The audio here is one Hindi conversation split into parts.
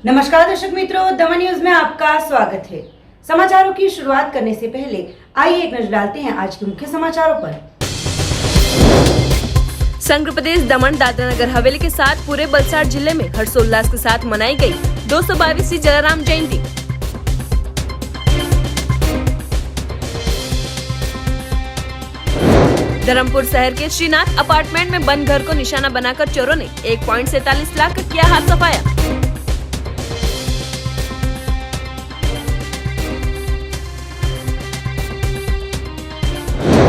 नमस्कार दर्शक मित्रों, दमन न्यूज में आपका स्वागत है। समाचारों की शुरुआत करने से पहले आइए एक नजर डालते हैं आज के मुख्य समाचारों पर। संघ प्रदेश दमन दादरा नगर हवेली के साथ पूरे वलसाड़ जिले में हर्षोल्लास के साथ मनाई गई 222वीं जलाराम जयंती। धर्मपुर शहर के श्रीनाथ अपार्टमेंट में बंद घर को निशाना बनाकर चोरों ने 1.47 लाख का किया हाथ सफाया।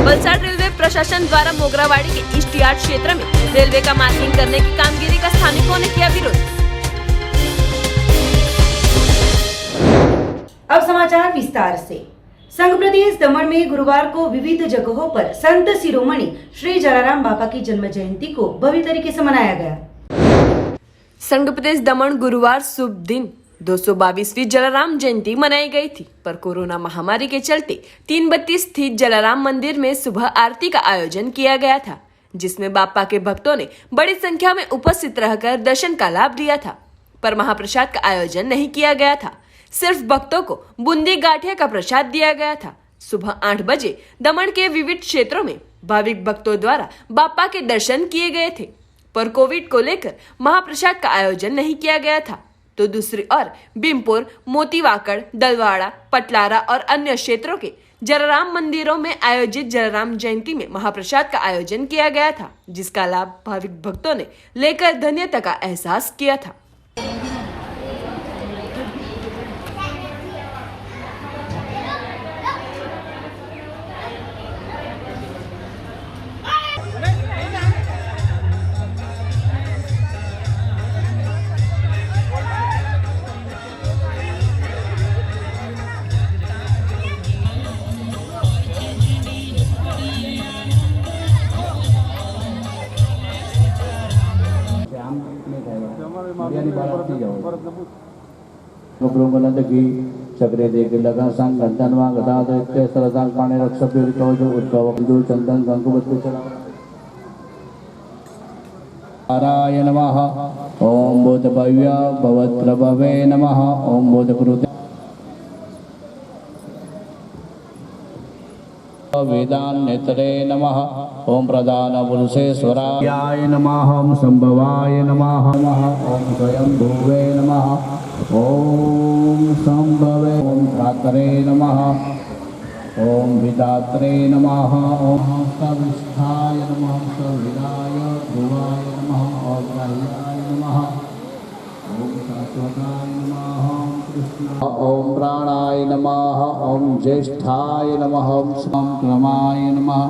वलसाड़ रेलवे प्रशासन द्वारा मोगरावाड़ी के ईस्ट यार्ड क्षेत्र में रेलवे का मार्किंग करने की कामगिरी का स्थानिकों ने किया विरोध। अब समाचार विस्तार से। संघ प्रदेश दमन में गुरुवार को विविध जगहों पर संत शिरोमणि श्री जलाराम बापा की जन्म जयंती को भव्य तरीके से मनाया गया। संघ प्रदेश दमन गुरुवार शुभ दिन 222वीं जलाराम जयंती मनाई गई थी, पर कोरोना महामारी के चलते 332 स्थित जलाराम मंदिर में सुबह आरती का आयोजन किया गया था, जिसमें बापा के भक्तों ने बड़ी संख्या में उपस्थित रहकर दर्शन का लाभ लिया था। पर महाप्रसाद का आयोजन नहीं किया गया था, सिर्फ भक्तों को बूंदी गाठिया का प्रसाद दिया गया था। सुबह 8 बजे दमन के विविध क्षेत्रों में भाविक भक्तों द्वारा बापा के दर्शन किए गए थे, पर कोविड को लेकर महाप्रसाद का आयोजन नहीं किया गया था। तो दूसरी ओर भीमपुर, मोतीवाकड़, दलवाड़ा, पटलारा और अन्य क्षेत्रों के जलाराम मंदिरों में आयोजित जलाराम जयंती में महाप्रसाद का आयोजन किया गया था, जिसका लाभ भाविक भक्तों ने लेकर धन्यता का एहसास किया था। की चक्रे देख लगा संग गंधन वा गदा दैत्य सरदान पाने रक्ष पीड़ितो जो उद्भव अंजूर चंदन गंगुबत चला नारायण नमः। ओम बोध भव्य भवत्रभवे नमः। ओम बोध पुरुष वेदान नेत्रे नमः। ओम प्रधान पुरुषेश्वराय नमः। ओम संभवाय नमः। ओम स्वयं भुवे नमः। ओम संभवे। ओम धात्रे नमः। ओम विधात्रे नमः। ओम सविष्ठाय नमः। सविदाय ध्रुवाय नमः। ओम ग्राह्याय नमः। ओम शाश्वताय नमः। ओम प्राणाय नमः। ओम ज्येष्ठाय नमः। ओम संक्रमाय नमः।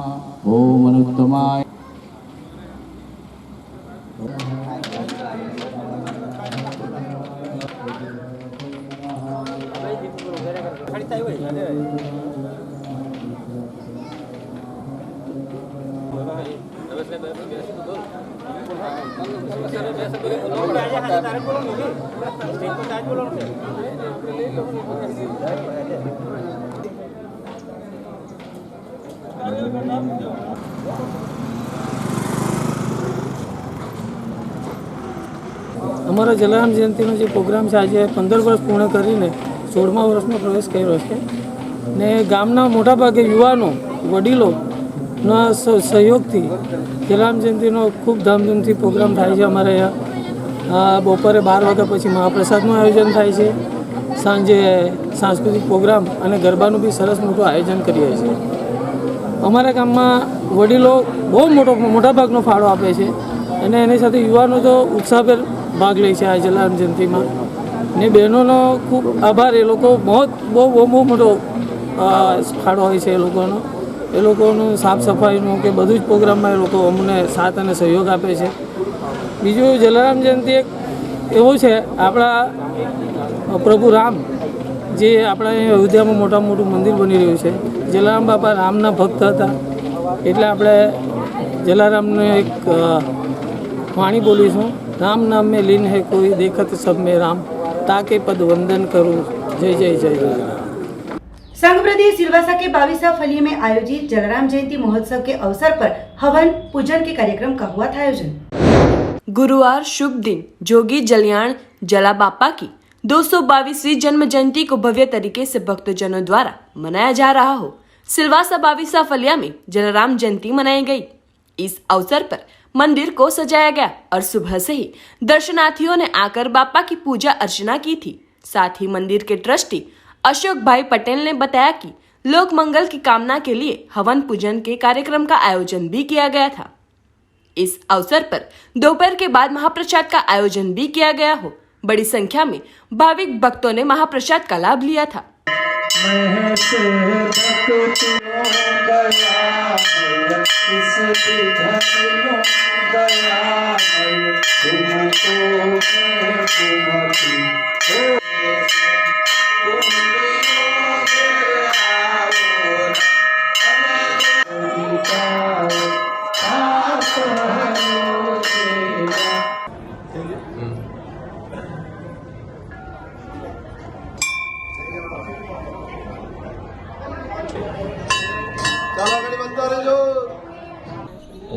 ओम अनुत्तमाय અમારા જલારામ જયંતિનો જે પ્રોગ્રામ છે આજે 15 વર્ષ પૂર્ણ કરીને 16મા વર્ષમાં પ્રવેશ કર્યો છે ને ગામના મોટાભાગે યુવાનો વડીલોના સહયોગથી જલારામ જયંતિનો ખૂબ ધામધૂમથી પ્રોગ્રામ થાય છે। અમારે અહીંયા બપોરે 12 વાગ્યા પછી મહાપ્રસાદનું આયોજન થાય છે, સાંજે સાંસ્કૃતિક પ્રોગ્રામ અને ગરબાનું બી સરસ મોટું આયોજન કરીએ છીએ। અમારા ગામમાં વડીલો બહુ મોટાભાગનો ફાળો આપે છે અને એની સાથે યુવાનો તો ઉત્સાહભેર ભાગ લે છે આ જલારામ જયંતિમાં ને બહેનોનો ખૂબ આભાર। એ લોકો બહુ મોટો ફાળો હોય છે એ લોકોનું સાફ સફાઈનું કે બધું જ પ્રોગ્રામમાં એ લોકો અમને સાથ અને સહયોગ આપે છે। બીજું જલારામ જયંતિ એક એવું છે, આપણા પ્રભુ રામ જે આપણા અયોધ્યામાં મોટું મંદિર બની રહ્યું છે, જલારામ બાપા રામના ભક્ત હતા એટલે આપણે જલારામનો એક વાણી બોલીશું। राम नाम में लीन है कोई देखत सब में राम ताके पद वंदन करूं जय जय जय जय। संघ प्रदेश सिलवासा के 22वां फलिये में आयोजित जलाराम जयंती महोत्सव के अवसर पर हवन पूजन के कार्यक्रम का हुआ था आयोजन। गुरुवार शुभ दिन जोगी जल्याण जला बापा की 222वीं जन्म जयंती को भव्य तरीके से भक्तजनों द्वारा मनाया जा रहा हो, सिलवासा बाविसा फलिया में जलाराम जयंती मनाई गई। इस अवसर पर मंदिर को सजाया गया और सुबह से ही दर्शनार्थियों ने आकर बापा की पूजा अर्चना की थी। साथ ही मंदिर के ट्रस्टी अशोक भाई पटेल ने बताया कि लोक मंगल की कामना के लिए हवन पूजन के कार्यक्रम का आयोजन भी किया गया था। इस अवसर पर दोपहर के बाद महाप्रसाद का आयोजन भी किया गया हो। बड़ी संख्या में भाविक भक्तों ने महाप्रसाद का लाभ लिया था।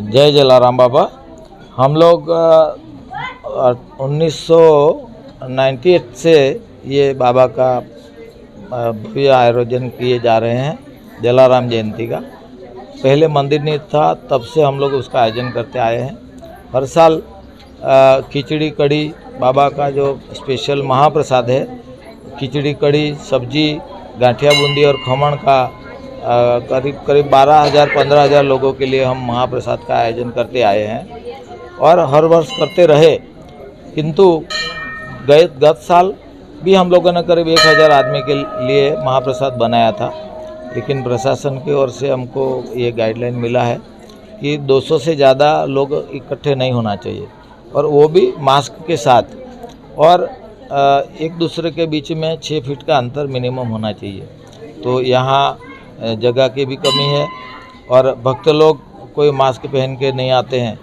जय जलाराम बाबा। हम लोग 1998 से ये बाबा का भव्य आयोजन किए जा रहे हैं जलाराम जयंती का। पहले मंदिर नहीं था, तब से हम लोग उसका आयोजन करते आए हैं। हर साल खिचड़ी कड़ी बाबा का जो स्पेशल महाप्रसाद है, खिचड़ी कड़ी सब्जी गांठिया बूंदी और खमण का करीब 12,000-15,000 लोगों के लिए हम महाप्रसाद का आयोजन करते आए हैं और हर वर्ष करते रहे। किंतु गत साल भी हम लोगों ने करीब 1,000 आदमी के लिए महाप्रसाद बनाया था, लेकिन प्रशासन की ओर से हमको ये गाइडलाइन मिला है कि 200 से ज़्यादा लोग इकट्ठे नहीं होना चाहिए और वो भी मास्क के साथ, और एक दूसरे के बीच में 6 फीट का अंतर मिनिमम होना चाहिए। तो यहाँ जगह की भी कमी है और भक्त लोग कोई मास्क पहन के नहीं आते हैं,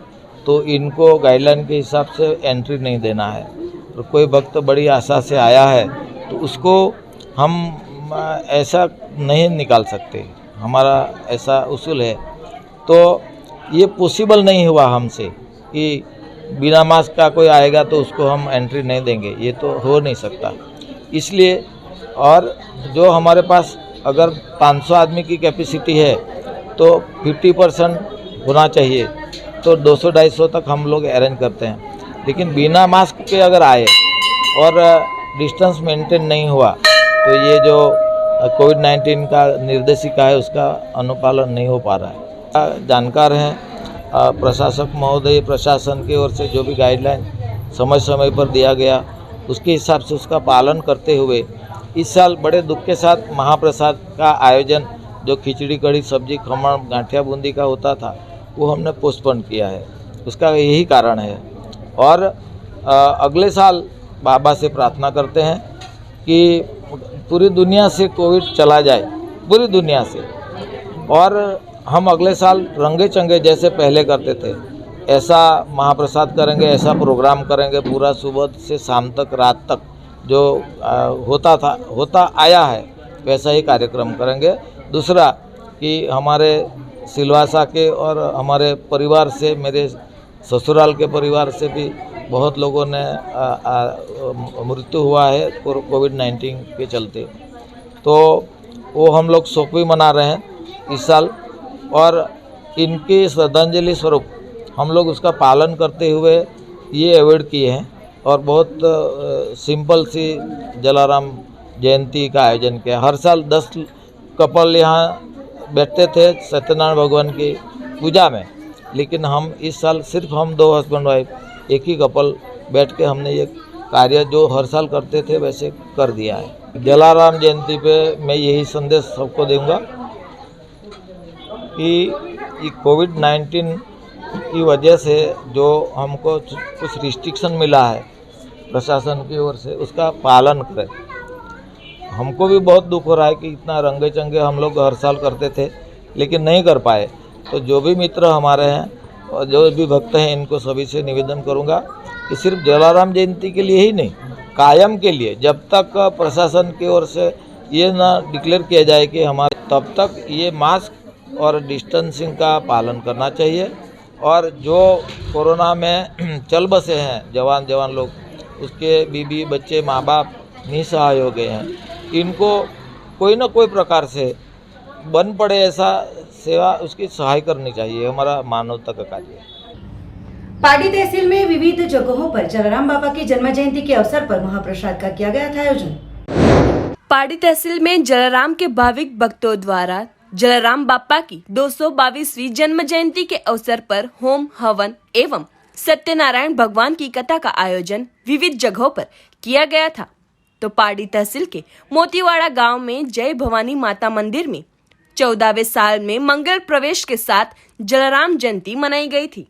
तो इनको गाइडलाइन के हिसाब से एंट्री नहीं देना है। और कोई भक्त बड़ी आशा से आया है तो उसको हम ऐसा नहीं निकाल सकते, हमारा ऐसा उसूल है। तो ये पॉसिबल नहीं हुआ हमसे कि बिना मास्क का कोई आएगा तो उसको हम एंट्री नहीं देंगे, ये तो हो नहीं सकता। इसलिए और जो हमारे पास अगर 500 आदमी की कैपेसिटी है तो 50% होना चाहिए, तो 200-250 तक हम लोग अरेंज करते हैं। लेकिन बिना मास्क के अगर आए और डिस्टेंस मेंटेन नहीं हुआ तो ये जो कोविड-19 का निर्देशिका है उसका अनुपालन नहीं हो पा रहा है। जानकार हैं प्रशासक महोदय, प्रशासन की ओर से जो भी गाइडलाइन समय समय पर दिया गया उसके हिसाब से उसका पालन करते हुए इस साल बड़े दुख के साथ महाप्रसाद का आयोजन जो खिचड़ी कड़ी सब्जी खमण गांठिया बूंदी का होता था वो हमने पोस्टपोन किया है। उसका यही कारण है। और अगले साल बाबा से प्रार्थना करते हैं कि पूरी दुनिया से कोविड चला जाए, पूरी दुनिया से, और हम अगले साल रंगे चंगे जैसे पहले करते थे ऐसा महाप्रसाद करेंगे, ऐसा प्रोग्राम करेंगे। पूरा सुबह से शाम तक, रात तक जो होता आया है वैसा ही कार्यक्रम करेंगे। दूसरा कि हमारे सिलवासा के और हमारे परिवार से, मेरे ससुराल के परिवार से भी बहुत लोगों ने मृत्यु हुआ है कोविड-19 के चलते, तो वो हम लोग शोक भी मना रहे हैं इस साल। और इनकी श्रद्धांजलि स्वरूप हम लोग उसका पालन करते हुए ये अवॉइड किए हैं और बहुत सिंपल सी जलाराम जयंती का आयोजन किया। हर साल 10 कपल यहाँ बैठते थे सत्यनारायण भगवान की पूजा में, लेकिन हम इस साल सिर्फ हम 2 हस्बैंड वाइफ एक ही कपल बैठ के हमने ये कार्य जो हर साल करते थे वैसे कर दिया है। जलाराम जयंती पे मैं यही संदेश सबको दूंगा कि कोविड-19 की वजह से जो हमको कुछ रिस्ट्रिक्शन मिला है प्रशासन की ओर से उसका पालन करें। हमको भी बहुत दुख हो रहा है कि इतना रंगे चंगे हम लोग हर साल करते थे लेकिन नहीं कर पाए। तो जो भी मित्र हमारे हैं और जो भी भक्त हैं इनको सभी से निवेदन करूंगा कि सिर्फ जलाराम जयंती के लिए ही नहीं, कायम के लिए, जब तक प्रशासन की ओर से ये ना डिक्लेयर किया जाए कि हमारे, तब तक ये मास्क और डिस्टेंसिंग का पालन करना चाहिए। और जो कोरोना में चल बसे हैं जवान लोग, उसके बीबी बच्चे माँ बाप निसहाय हो गए हैं, इनको कोई ना कोई प्रकार से बन पड़े ऐसा सेवा उसकी सहाय करनी चाहिए, हमारा मानवता का कार्य है। पाडी तहसील में विविध जगहों पर जलाराम बाबा की जन्म जयंती के अवसर पर महाप्रसाद का किया गया था आयोजन। पाडी तहसील में जलाराम के भाविक भक्तों द्वारा जलाराम बापा की 222वीं जन्म जयंती के अवसर पर होम हवन एवं सत्यनारायण भगवान की कथा का आयोजन विविध जगहों पर किया गया था। तो पाडी तहसील के मोतीवाड़ा गांव में जय भवानी माता मंदिर में 14वें साल में मंगल प्रवेश के साथ जलाराम जयंती मनाई गई थी।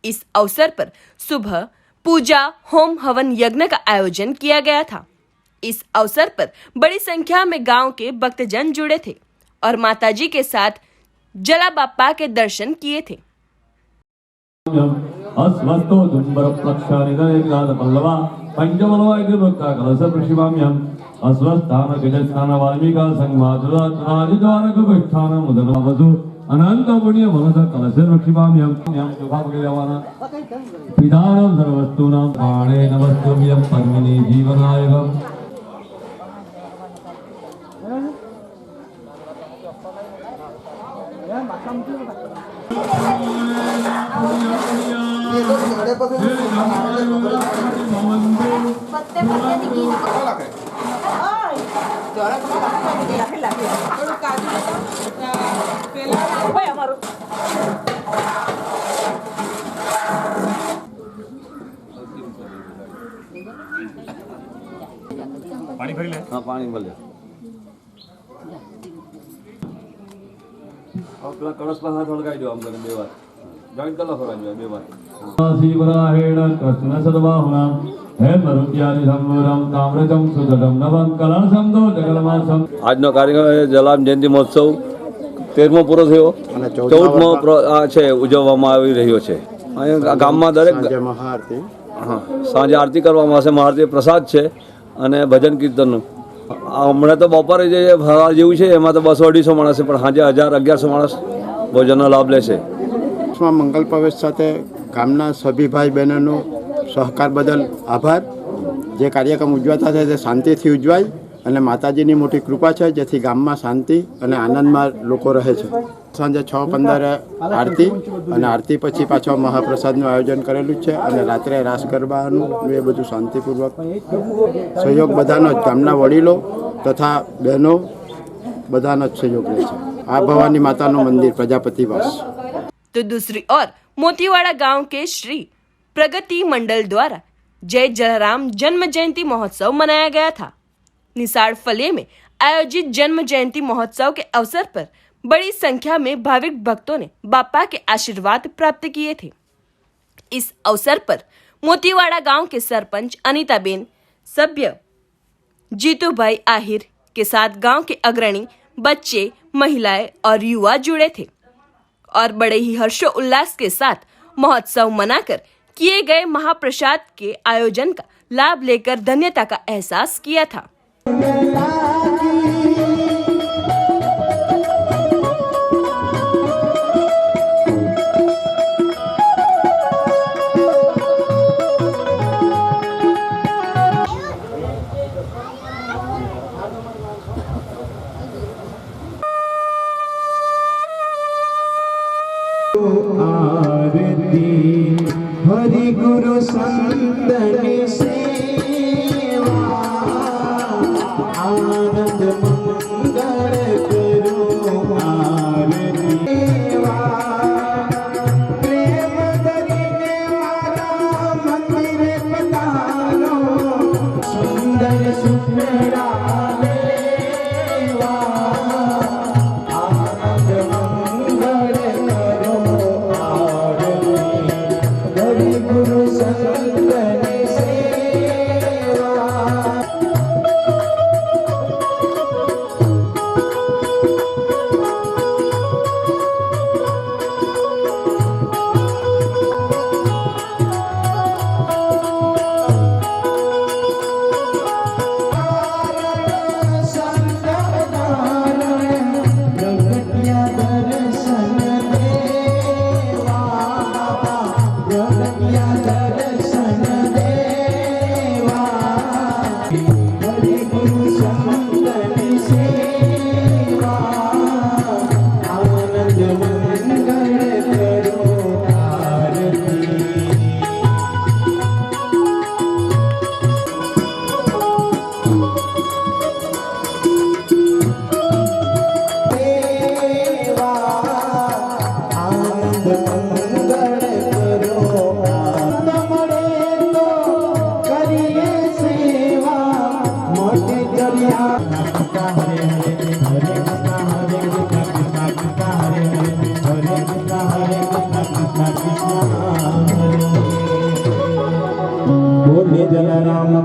इस अवसर पर सुबह पूजा होम हवन यज्ञ का आयोजन किया गया था। इस अवसर पर बड़ी संख्या में गांव के भक्तजन जुड़े थे और माताजी के साथ जला बापा के दर्शन किए थे। अस्वस्थो दुंबर प्रक्षानिदयकाल पल्लवा पंचमलवायुक्ता कलशप्रशिवाम्यम् अस्वस्थान गजस्थान वाल्मीका संगमातुरादिद्वारकगुष्ठान मुदनवसु अनंत पुण्य मनस कलशप्रशिवाम्यम् यं शुभाभगवान पिदानं सर्वस्तूनां प्राणे नमस्तुभ्यं परमिनी जीवनायकम् पानी भरी ले। हाँ पानी भर ले। और पेला कलश पर हाथ लगाई दो हम लोग बेवार जॉइंट कलश हो रहा है बेवार शिवराहेण कृष्ण सद्बाहुना हे मरुत्यादि संवरम ताम्रजं सुदडम नवं कलशं दो जगलमासं। આજનો કાર્યક્રમ જલારામ જયંતિ મહોત્સવ 13મો પૂરો થયો અને 14મો છે ઉજવવામાં આવી રહ્યો છે। અહીંયા ગામમાં દરેક મહાઆરતી સાંજે આરતી કરવામાં આવશે, મહાઆરતી પ્રસાદ છે અને ભજન કીર્તનનું। હમણાં તો બપોરે જે ફરાળ જેવું છે એમાં તો 200-250 માણસ છે, પણ સાંજે 1000-1100 માણસ ભોજનનો લાભ લેશે। મંગલ પ્રવેશ સાથે ગામના સભી ભાઈ બહેનોનો સહકાર બદલ આભાર। જે કાર્યક્રમ ઉજવાતા છે તે શાંતિથી ઉજવાય અને માતાજીની મોટી કૃપા છે જેથી ગામમાં શાંતિ અને આનંદમાં લોકો રહે છે। સાંજે 6:15 આરતી અને આરતી પછી પાછો મહાપ્રસાદનું આયોજન કરેલું છે અને રાત્રે રાસ ગરબાનું એ બધું શાંતિપૂર્વક સહયોગ બધાનો જ ગામના વડીલો તથા બહેનો બધાનો જ સહયોગ રહે છે। આ ભવાની માતાનું મંદિર પ્રજાપતિવાસ। तो दूसरी ओर मोतीवाड़ा गांव के श्री प्रगति मंडल द्वारा जय जलाराम जन्म जयंती महोत्सव मनाया गया था। निसाड़ फले में आयोजित जन्म जयंती महोत्सव के अवसर पर बड़ी संख्या में भाविक भक्तों ने बापा के आशीर्वाद प्राप्त किए थे। इस अवसर पर मोतीवाड़ा गांव के सरपंच अनीताबेन, सभ्य जीतूभाई आहिर के साथ गांव के अग्रणी, बच्चे, महिलाएं और युवा जुड़े थे और बड़े ही हर्षोल्लास के साथ महोत्सव मनाकर किए गए महाप्रसाद के आयोजन का लाभ लेकर धन्यता का एहसास किया था। हरि गुरु संतन सेवा आनंद मंगल करो आरती सेवा प्रेम दरिने वाला मंदिर पधारो सुंदर सुंदरा लेवा आनंद मंगल करो आरती गुरु संतन सेवा।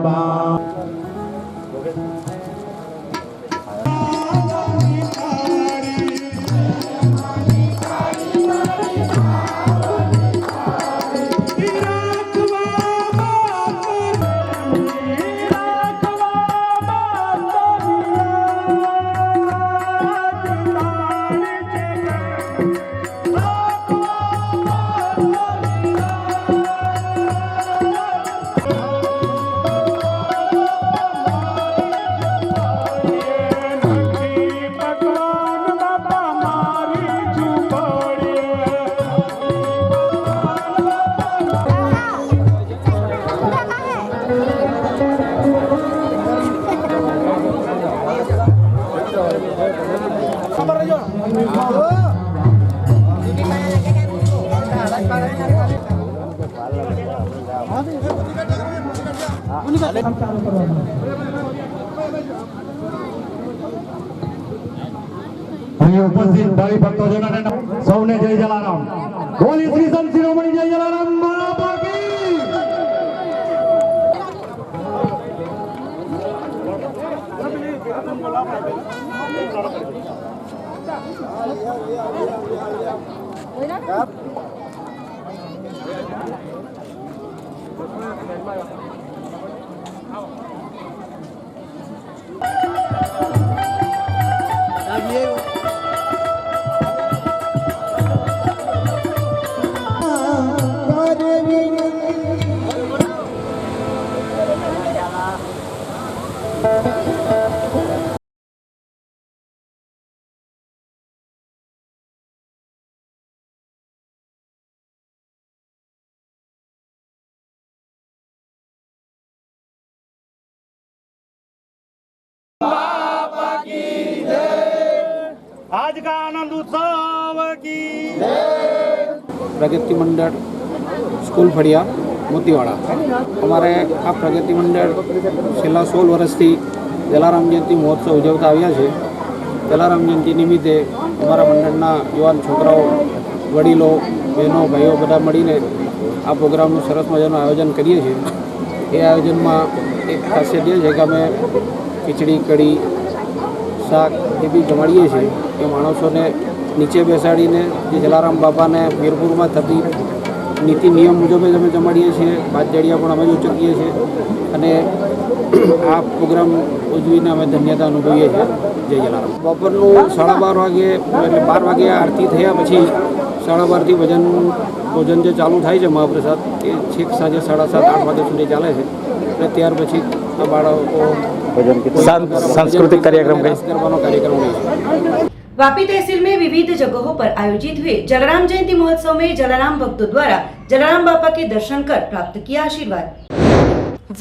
नमः। અહીં ઉપસ્થિત ભાવિ ભક્તોજનોને સૌને જય જલારામ. બોલી શ્રી સંત શિરોમણી જય જલારામ બાપા કી. आज का आनंद उत्सव की प्रगति मंडल स्कूल फड़िया मोतीवाड़ा अमरे आ प्रगति मंडल छेल्ला 16 वर्षथी जलाराम जयंती महोत्सव उजवता आव्या छे। जलाराम जयंती निमित्ते अमरा मंडलना युवान छोकराओ वडीलो बहनों भाईओ बधा मळीने आ प्रोग्रामनुं सरस मजानुं आयोजन करीए छीए। ए आयोजनमां एक खासियत ए छे के अमे खीचड़ी कढ़ी शाक ए बी जमाड़ीए छीए के माणसोने नीचे बेसाड़ीने जे जलाराम बापाने वीरपुरमां थती नीति नियम मुजब ज अमे जमाड़ीए छीए। भात जड़िया पण अमे ज उचकीए छीए अने आ प्रोग्राम उजवीने अमे धन्यता अनुभवीए छीए। जय जलाराम। बपोरनुं 12:30 वागे એટલે 12 वागे आरती थया पछी 12:30 થી भोजन जे चालू थाय छे महाप्रसाद ए छेक साँजे 7:30-8 वागे सुधी चाले छे એટલે ત્યાર પછી આ બાળકો सांस्कृतिक कार्यक्रम करवानो कार्यक्रम होय छे। वापी तहसील में विविध जगहों पर आयोजित हुए जलाराम जयंती महोत्सव में जलाराम भक्तों द्वारा जलाराम बापा के दर्शन कर प्राप्त किया आशीर्वाद।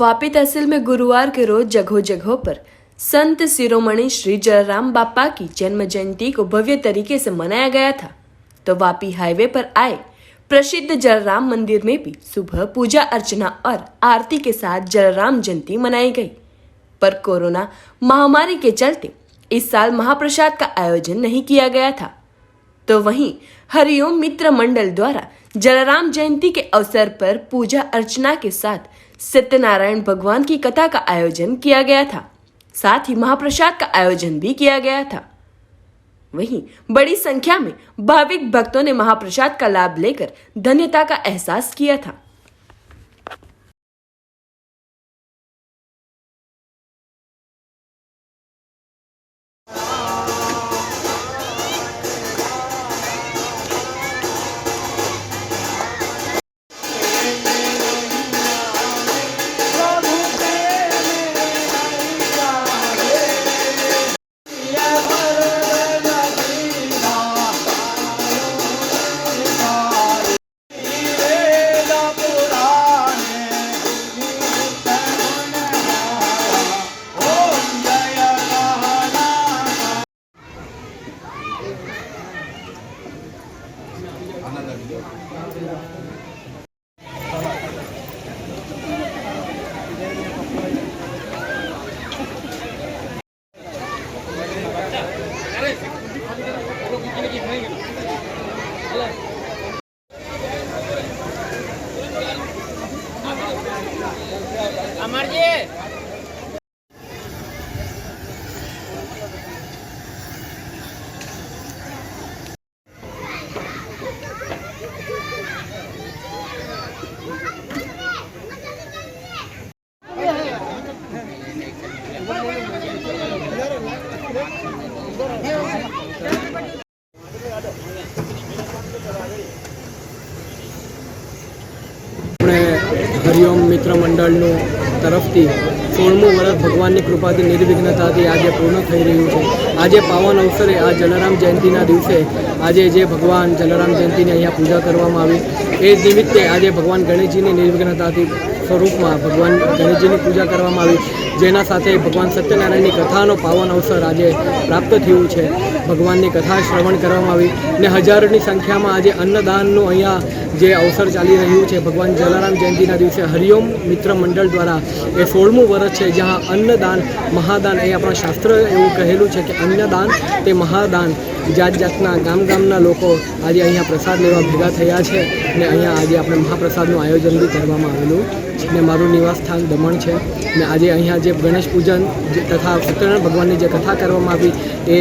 वापी तहसील में गुरुवार के रोज जगहों जगहों पर संत शिरोमणि श्री जलाराम बापा की जन्म जयंती को भव्य तरीके से मनाया गया था। तो वापी हाईवे पर आए प्रसिद्ध जलाराम मंदिर में भी सुबह पूजा अर्चना और आरती के साथ जलाराम जयंती मनाई गई। पर कोरोना महामारी के चलते इस साल महाप्रसाद का आयोजन नहीं किया गया था। तो वहीं हरिओम मित्र मंडल द्वारा जलाराम जयंती के अवसर पर पूजा अर्चना के साथ सत्यनारायण भगवान की कथा का आयोजन किया गया था। साथ ही महाप्रसाद का आयोजन भी किया गया था। वहीं बड़ी संख्या में भाविक भक्तों ने महाप्रसाद का लाभ लेकर धन्यता का एहसास किया था। હરિઓમ મિત્ર મંડળનું તરફથી 16મું વર્ષ ભગવાનની કૃપાથી નિર્વિઘ્નતાથી આજે પૂર્ણ થઈ રહ્યું છે. આજે પાવન અવસરે આ જલારામ જયંતિના દિવસે આજે જે ભગવાન જલારામ જયંતિની અહીંયા પૂજા કરવામાં આવી એ જ નિમિત્તે આજે ભગવાન ગણેશજીની નિર્વિઘ્નતાથી સ્વરૂપમાં ભગવાન ગણેશજીની પૂજા કરવામાં આવી, જેના સાથે ભગવાન સત્યનારાયણની કથાનો પાવન અવસર આજે પ્રાપ્ત થયું છે. ભગવાનની કથા શ્રવણ કરવામાં આવી ને હજારોની સંખ્યામાં આજે અન્નદાનનું અહીંયા જે અવસર ચાલી રહ્યું છે. ભગવાન જલારામ જયંતિના દિવસે હરિઓમ મિત્ર મંડળ દ્વારા એ 16મું વર્ષ છે જ્યાં અન્નદાન મહાદાન એ આપણા શાસ્ત્ર એવું કહેલું છે કે અન્નદાન તે મહાદાન. જાત જાતના ગામના લોકો આજે અહીંયા પ્રસાદ લેવા ભેગા થયા છે ને અહીંયા આજે આપણે મહાપ્રસાદનું આયોજન બી કરવામાં આવેલું ને મારું નિવાસ સ્થાન દમણ છે ને આજે અહીંયા જે ગણેશ પૂજન તથા સત્યનારાયણ ભગવાનની જે કથા કરવામાં આવી એ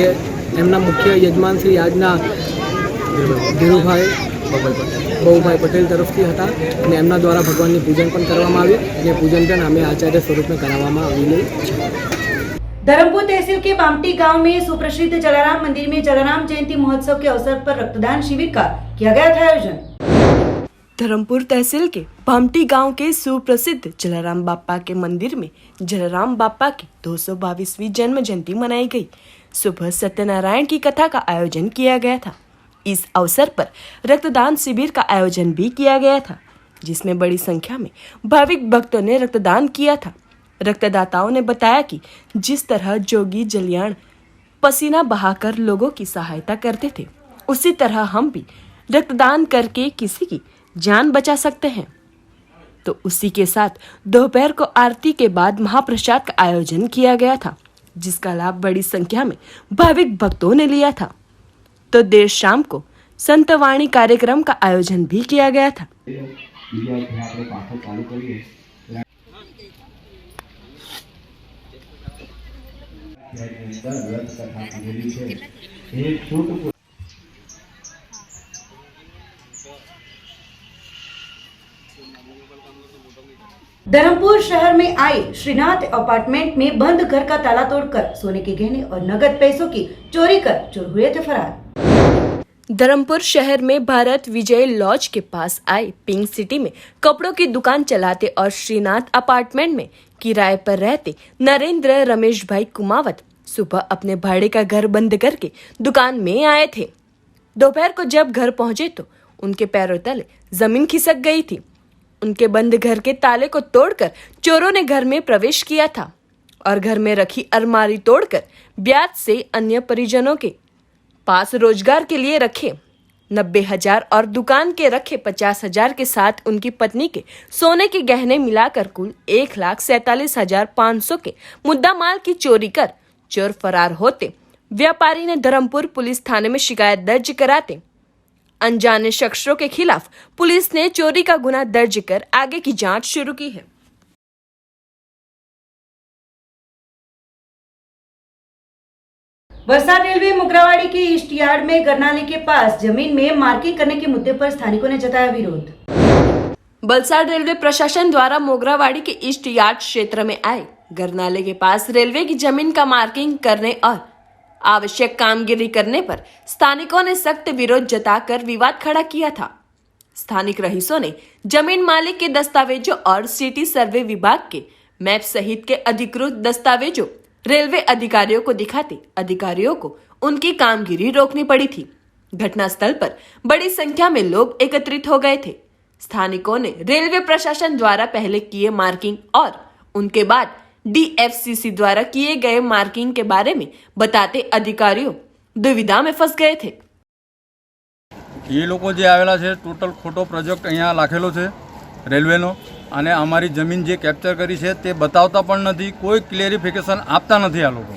એમના મુખ્ય યજમાન શ્રી આજના ધીરુભાઈ બહુભાઈ પટેલ તરફથી હતા ને એમના દ્વારા ભગવાનની પૂજન પણ કરવામાં આવી ને પૂજન પણ અમે આચાર્ય સ્વરૂપે કરાવવામાં આવેલું છે. धर्मपुर तहसील के बामटी गांव में सुप्रसिद्ध जलाराम मंदिर में जलाराम जयंती महोत्सव के अवसर पर रक्तदान शिविर का किया गया था आयोजन. धर्मपुर तहसील के भामटी गांव के सुप्रसिद्ध जलाराम बापा के मंदिर में जलाराम बापा की 222वीं जन्म जयंती मनाई गई. सुबह सत्यनारायण की कथा का आयोजन किया गया था. इस अवसर पर रक्तदान शिविर का आयोजन भी किया गया था, जिसमें बड़ी संख्या में भाविक भक्तों ने रक्तदान किया था. रक्तदाताओं ने बताया कि जिस तरह जोगी जलियाण पसीना बहाकर लोगों की सहायता करते थे, उसी तरह हम भी रक्तदान करके किसी की जान बचा सकते हैं. तो उसी के साथ दोपहर को आरती के बाद महाप्रसाद का आयोजन किया गया था, जिसका लाभ बड़ी संख्या में भाविक भक्तों ने लिया था. तो देर शाम को संतवाणी कार्यक्रम का आयोजन भी किया गया था. धर्मपुर शहर में आए श्रीनाथ अपार्टमेंट में बंद घर का ताला तोड़कर सोने के गहने और नगद पैसों की चोरी कर चोर हुए थे फरार. धर्मपुर शहर में भारत विजय लॉज के पास आए पिंक सिटी में कपड़ों की दुकान चलाते और श्रीनाथ अपार्टमेंट में किराए पर रहते नरेंद्र रमेश भाई कुमावत सुबह अपने भाड़े का घर बंद करके दुकान में आए थे. दोपहर को जब घर पहुंचे तो उनके पैरों तले जमीन खिसक गई थी. उनके बंद घर के ताले को तोड़कर चोरों ने घर में प्रवेश किया था और घर में रखी अलमारी तोड़कर ब्याज से अन्य परिजनों के पास रोजगार के लिए रखे 90,000 और दुकान के रखे 50,000 के साथ उनकी पत्नी के सोने के गहने मिलाकर कुल 1,47,500 के मुद्दा माल की चोरी कर चोर फरार होते व्यापारी ने धर्मपुर पुलिस थाने में शिकायत दर्ज कराते अनजाने शख्सों के खिलाफ पुलिस ने चोरी का गुना दर्ज कर आगे की जांच शुरू की है. वलसाड रेलवे मोगरावाड़ी के ईस्ट यार्ड में गरनाले के पास जमीन में मार्किंग करने के मुद्दे पर स्थानिकों ने जताया विरोध. वलसाड रेलवे प्रशासन द्वारा मोगरावाड़ी के ईस्ट यार्ड क्षेत्र में आए गरनाले के पास रेलवे की जमीन का मार्किंग करने और आवश्यक कामगिरी करने पर स्थानिकों ने सख्त विरोध जताकर विवाद खड़ा किया था. स्थानिक रहीशों ने जमीन मालिक के दस्तावेजों और सिटी सर्वे विभाग के मैप सहित के अधिकृत दस्तावेजों रेलवे अधिकारियों को दिखाते अधिकारियों को उनकी कामगिरी रोकनी पड़ी थी. घटनास्थल पर बड़ी संख्या में लोग एकत्रित हो गए थे. स्थानिकों ने रेलवे प्रशासन द्वारा पहले किए मार्किंग और उनके बाद DFCC द्वारा किए गए मार्किंग के बारे में बताते अधिकारियों दुविधा में फंस गए थे. ये लोग जे आवेला छे टोटल खोटो प्रोजेक्ट अहींया लाखेलो छे रेलवेनो અને અમારી જમીન જે કેપ્ચર કરી છે તે બતાવતા પણ નથી, કોઈ ક્લેરિફિકેશન આપતા નથી આ લોકો.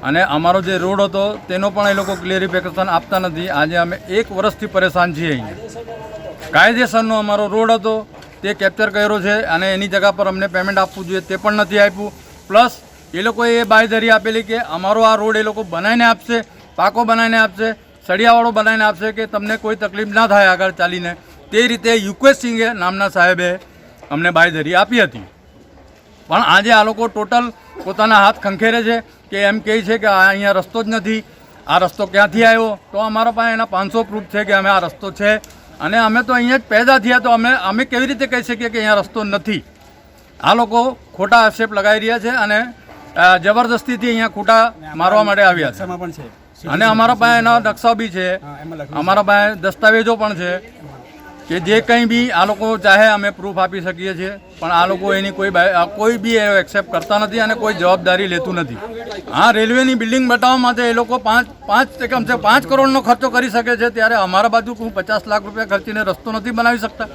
અને અમારો જે રોડ હતો તેનો પણ એ લોકો ક્લેરિફિકેશન આપતા નથી. આજે અમે 1 વર્ષથી પરેશાન છીએ. અહીંયા કાયદેસરનો અમારો રોડ હતો તે કેપ્ચર કર્યો છે અને એની જગ્યા પર અમને પેમેન્ટ આપવું જોઈએ તે પણ નથી આપ્યું. પ્લસ એ લોકોએ એ બાંયધરી આપેલી કે અમારો આ રોડ એ લોકો બનાવીને આપશે, પાકો બનાવીને આપશે, સળિયાવાળો બનાવીને આપશે કે તમને કોઈ તકલીફ ના થાય આગળ ચાલીને. તે રીતે યુકેશ સિંઘે નામના સાહેબે અમને બાંયધરી આપી હતી. પણ આજે આ લોકો ટોટલ પોતાના હાથ ખંખેરે છે કે એમ કહે છે કે આ અહીંયા રસ્તો જ નથી, આ રસ્તો ક્યાંથી આવ્યો? તો અમારા પાસે એના 500 પ્રૂફ છે કે અમે આ રસ્તો છે અને અમે તો અહીંયા જ પેદા થયા, તો અમે કેવી રીતે કહી શકીએ કે અહીંયા રસ્તો નથી? આ લોકો ખોટા આક્ષેપ લગાવી રહ્યા છે અને જબરદસ્તીથી અહીંયા ખોટા મારવા માટે આવ્યા છે અને અમારા પાસે એના નકશા બી છે, અમારા પાસે દસ્તાવેજો પણ છે કે જે કંઈ બી આ લોકો ચાહે અમે પ્રૂફ આપી શકીએ છીએ, પણ આ લોકો એની કોઈ બી એક્સેપ્ટ કરતા નથી અને કોઈ જવાબદારી લેતું નથી. આ રેલવેની બિલ્ડિંગ બતાવવા માટે એ લોકો કમસે 5 કરોડનો ખર્ચો કરી શકે છે, ત્યારે અમારા બાજુ 50 લાખ રૂપિયા ખર્ચીને રસ્તો નથી બનાવી શકતા.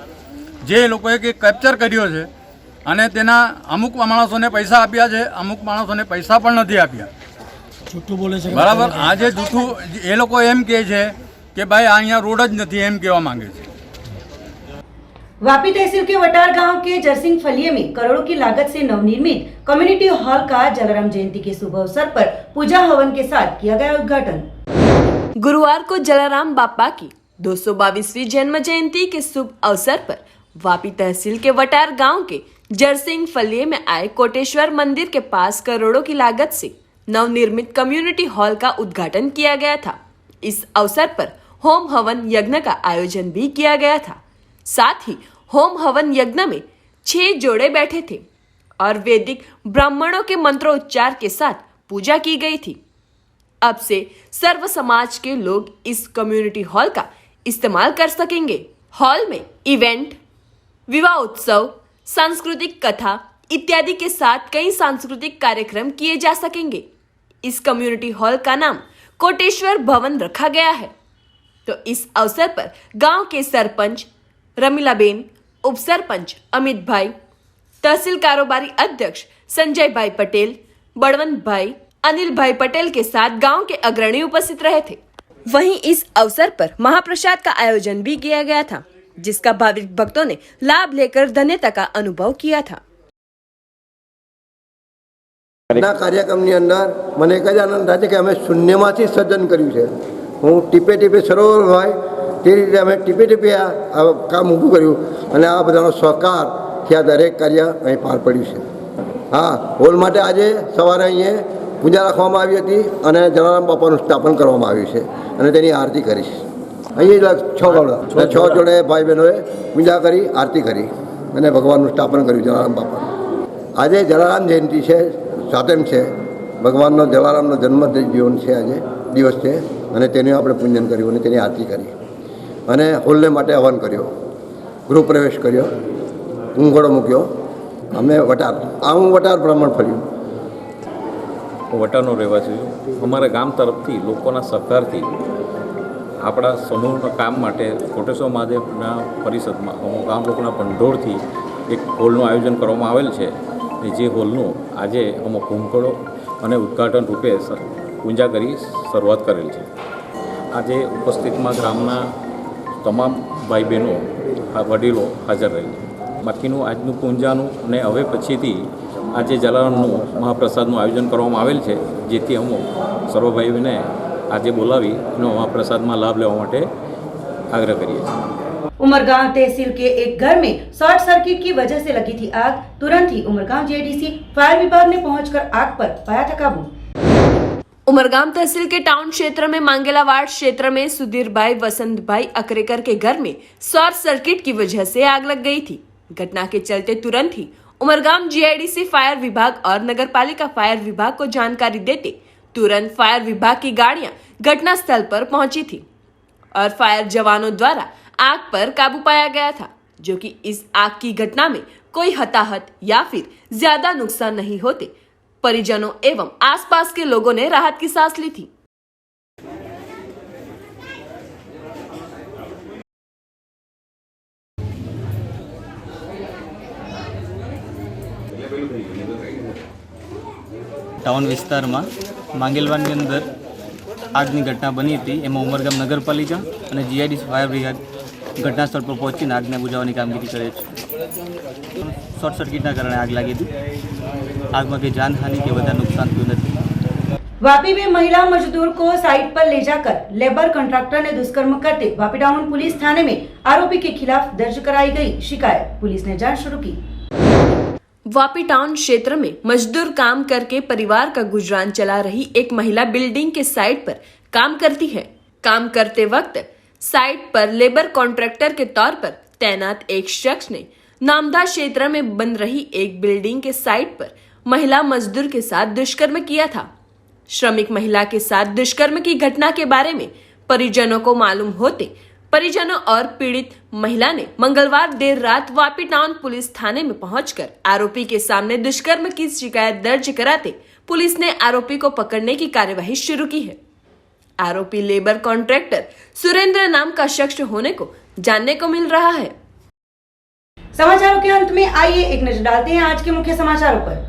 જે એ લોકોએ કેપ્ચર કર્યો છે અને તેના અમુક માણસોને પૈસા આપ્યા છે, અમુક માણસોને પૈસા પણ નથી આપ્યા. જૂઠું બોલે છે બરાબર. આજે જૂઠું એ લોકો એમ કહે છે કે ભાઈ અહીંયા રોડ જ નથી, એમ કહેવા માંગે છે. वापी तहसील के वटार गांव के जरसिंग फलिये में करोड़ों की लागत से नवनिर्मित कम्युनिटी हॉल का जलाराम जयंती के शुभ अवसर पर पूजा हवन के साथ किया गया उद्घाटन। गुरुवार को जलाराम बापा की 222वीं जन्म जयंती के शुभ अवसर पर वापी तहसील के वटार गांव के जरसिंग फलिये में आए कोटेश्वर मंदिर के पास करोड़ों की लागत से नवनिर्मित कम्युनिटी हॉल का उद्घाटन किया गया था। इस अवसर पर होम हवन यज्ञ का आयोजन भी किया गया था। साथ ही होम हवन यज्ञ में 6 जोड़े बैठे थे और वैदिक ब्राह्मणों के मंत्रोच्चार के साथ पूजा की गई थी। अब से सर्व समाज के लोग इस कम्युनिटी हॉल का इस्तेमाल कर सकेंगे। हॉल में इवेंट, विवाह उत्सव, सांस्कृतिक कथा इत्यादि के साथ कई सांस्कृतिक कार्यक्रम किए जा सकेंगे। इस कम्युनिटी हॉल का नाम कोटेश्वर भवन रखा गया है। तो इस अवसर पर गांव के सरपंच रमीलाबेन, उप सरपंच अमित भाई, तहसील कारोबारी अध्यक्ष संजय भाई पटेल, बड़वंत भाई, अनिल भाई पटेल के साथ गांव के अग्रणी उपस्थित रहे थे। वहीं इस अवसर पर महाप्रसाद का आयोजन भी किया गया था, जिसका भाविक भक्तों ने लाभ लेकर धन्यता का अनुभव किया था। કાર્યક્રમની અંદર મને એક જ આનંદ થાય છે કે અમે શૂન્યમાંથી સર્જન કર્યું છે. હું ટીપે ટીપે સરોવર હોય તે રીતે અમે ટીપે ટીપે આ કામ ઊભું કર્યું અને આ બધાનો સહકારથી આ દરેક કાર્ય અહીં પાર પડ્યું છે. હા, હોલ માટે આજે સવારે અહીંયા પૂજા રાખવામાં આવી હતી અને જલારામ બાપાનું સ્થાપન કરવામાં આવ્યું છે અને તેની આરતી કરી છે. અહીં 6 જોડે ભાઈ બહેનોએ પૂજા કરી, આરતી કરી અને ભગવાનનું સ્થાપન કર્યું જલારામ બાપાનું. આજે જલારામ જયંતિ છે, સાતમ છે, ભગવાનનો જલારામનો જન્મ જીવન છે, આજે દિવસ છે અને તેનું આપણે પૂજન કર્યું અને તેની આરતી કરી અને હોલને માટે હવન કર્યો, ગૃહ પ્રવેશ કર્યો, ઊંઘોડો મૂક્યો. અમે હું વટાર બ્રાહ્મણ ફર્યું. વટારનો રહેવાસી છું. અમારા ગામ તરફથી લોકોના સહકારથી આપણા સમૂહના કામ માટે કોટેશ્વર મહાદેવના પરિષદમાં ગામ લોકોના ભંડોળથી એક હોલનું આયોજન કરવામાં આવેલ છે. જે હોલનું આજે અમે કુંભકળો અને ઉદ્ઘાટન રૂપે પૂજા કરી શરૂઆત કરેલ છે. આજે ઉપસ્થિતમાં ગ્રામના તમામ ભાઈ બહેનો વડીલો હાજર રહેલ. બાકીનું આજનું પૂજાનું અને હવે પછીથી આજે જલારામનું મહાપ્રસાદનું આયોજન કરવામાં આવેલ છે, જેથી અમે સર્વ ભાઈઓને આજે બોલાવી અને મહાપ્રસાદમાં લાભ લેવા માટે આગ્રહ કરીએ છીએ. उमरगांव तहसील के एक घर में शॉर्ट सर्किट की वजह से लगी थी आग। तुरंत ही उमरगांव जेडीसी फायर विभाग ने पहुंचकर आग पर पाया था काबू। उमरगांव तहसील के टाउन क्षेत्र में मांगेलावाड़ क्षेत्र में सुधीर भाई वसंत भाई अकरेकर के घर में शॉर्ट सर्किट की वजह से आग लग गई थी। घटना के चलते तुरंत ही उमरगांव जीआईडीसी फायर विभाग और नगर पालिका फायर विभाग को जानकारी देते तुरंत फायर विभाग की गाड़ियां घटना स्थल पर पहुंची थी और फायर जवानों द्वारा आग पर काबू पाया गया था, जो कि इस आग की घटना में कोई हताहत या फिर ज्यादा नुकसान नहीं होते परिजनों एवं आसपास के लोगों ने राहत की सांस ली थी। टाउन વિસ્તારમાં માંગેલવાની અંદર આગની ઘટના બની હતી. એમાં ઉમરગામ નગરપાલિકા અને જીઆઈડીસી ફાયર બ્રિગેડ ઘટનાસ્થળ પર પહોંચીને આગને બુઝાવવાની કામગીરી કરે છે. શોર્ટ સર્કિટના કારણે આગ લાગી હતી. આગમાં કંઈ જાનહાનિ કે વધારે નુકસાન થયું નથી. वापी में महिला मजदूर को साइट पर ले जाकर लेबर कॉन्ट्रैक्टर ने दुष्कर्म करते वापी टाउन पुलिस थाने में आरोपी के खिलाफ दर्ज कराई गई शिकायत। पुलिस ने जांच शुरू की। वापी टाउन क्षेत्र में मजदूर काम करके परिवार का गुजरान चला रही एक महिला बिल्डिंग के साइट पर काम करती है। काम करते वक्त साइट पर लेबर कॉन्ट्रैक्टर के तौर पर तैनात एक शख्स ने नामदा क्षेत्र में बन रही एक बिल्डिंग के साइट पर महिला मजदूर के साथ दुष्कर्म किया था। श्रमिक महिला के साथ दुष्कर्म की घटना के बारे में परिजनों को मालूम होते परिजनों और पीड़ित महिला ने मंगलवार देर रात वापी टाउन पुलिस थाने में पहुंचकर आरोपी के सामने दुष्कर्म की शिकायत दर्ज कराते पुलिस ने आरोपी को पकड़ने की कार्यवाही शुरू की है। आरोपी लेबर कॉन्ट्रैक्टर सुरेंद्र नाम का शख्स होने को जानने को मिल रहा है। समाचारों के अंत में आइए एक नजर डालते हैं आज के मुख्य समाचारों पर।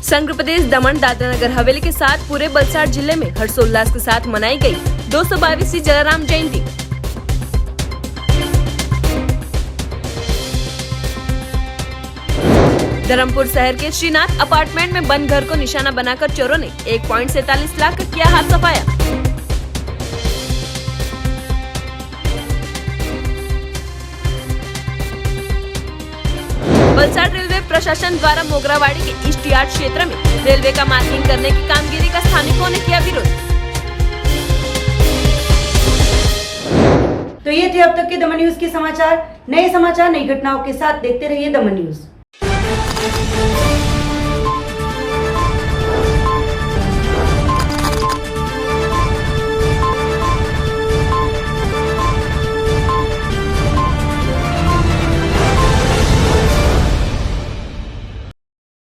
संघ प्रदेश दमन दादरा नगर हवेली के साथ पूरे वलसाड़ जिले में हर्षोल्लास के साथ मनाई गई 222वीं जलाराम जयंती। धर्मपुर शहर के श्रीनाथ अपार्टमेंट में बंद घर को निशाना बनाकर चोरों ने 1.47 लाख का किया हाथ सफाया। वलसाड़ रेलवे प्रशासन द्वारा मोगरावाड़ी के ईस्ट यार्ड क्षेत्र में रेलवे का मार्किंग करने की कामगिरी का स्थानिकों ने किया विरोध। तो ये थे अब तक के दमन न्यूज के समाचार। नए समाचार नई घटनाओं के साथ देखते रहिए दमन न्यूज।